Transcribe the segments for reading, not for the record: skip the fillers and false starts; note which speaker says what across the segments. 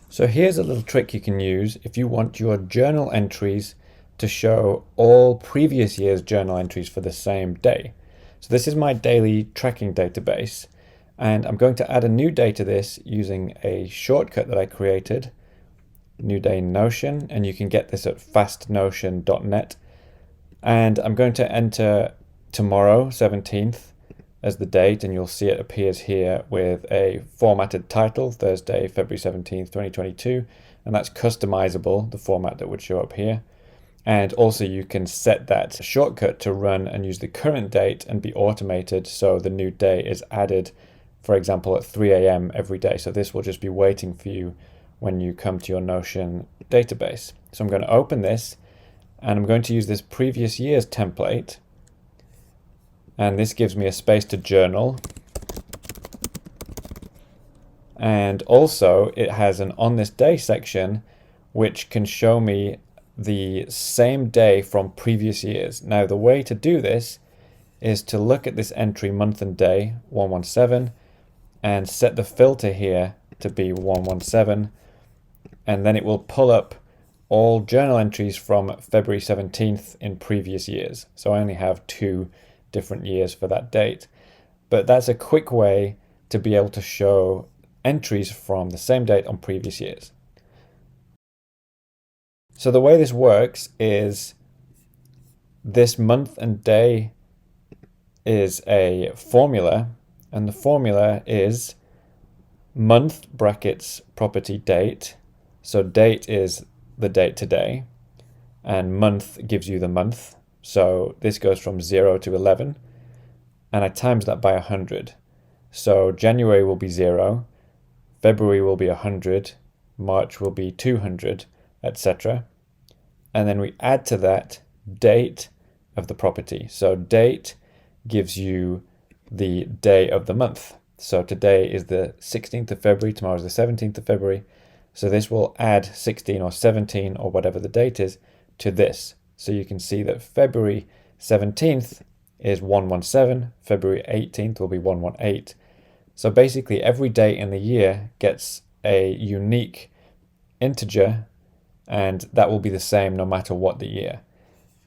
Speaker 1: So here's a little trick you can use if you want your journal entries to show all previous year's journal entries for the same day. So this is my daily tracking database, and I'm going to add a new day to this using a shortcut that I created, New Day in Notion, and you can get this at fastnotion.net. And I'm going to enter tomorrow, 17th, as the date, and you'll see it appears here with a formatted title, Thursday, February 17th, 2022, and that's customizable, the format that would show up here. And also you can set that shortcut to run and use the current date and be automated, so the new day is added, for example, at 3 a.m. every day. So this will just be waiting for you when you come to your Notion database. So I'm going to open this, and I'm going to use this previous year's template. And this gives me a space to journal. And also it has an on this day section, which can show me the same day from previous years. Now, the way to do this is to look at this entry month and day, 117, and set the filter here to be 117. And then it will pull up all journal entries from February 17th in previous years. So I only have 2 different years for that date. But that's a quick way to be able to show entries from the same date on previous years. So the way this works is this month and day is a formula, and the formula is month brackets property date. So date is the date today, and month gives you the month. So this goes from 0 to 11, and I times that by 100. So January will be 0, February will be 100, March will be 200, etc. And then we add to that date of the property. So date gives you the day of the month. So today is the 16th of February, tomorrow is the 17th of February. So this will add 16 or 17 or whatever the date is to this. So you can see that February 17th is 117, February 18th will be 118. So basically every day in the year gets a unique integer, and that will be the same no matter what the year.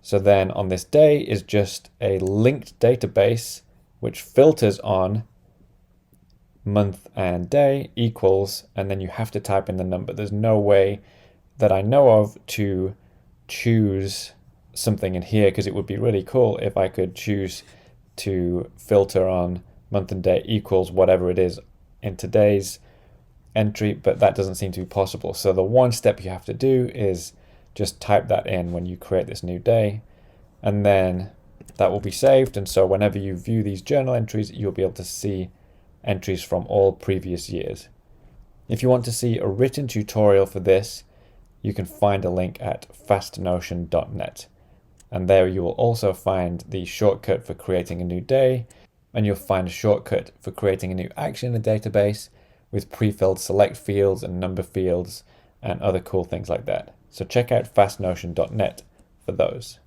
Speaker 1: So then on this day is just a linked database which filters on month and day equals, and then you have to type in the number. There's no way that I know of to choose something in here, because it would be really cool if I could choose to filter on month and day equals whatever it is in today's entry, but that doesn't seem to be possible. So the one step you have to do is just type that in when you create this new day, and then that will be saved. And so whenever you view these journal entries, you'll be able to see entries from all previous years. If you want to see a written tutorial for this, you can find a link at fastnotion.net. And there you will also find the shortcut for creating a new day, and you'll find a shortcut for creating a new action in the database with pre-filled select fields and number fields and other cool things like that. So check out fastnotion.net for those.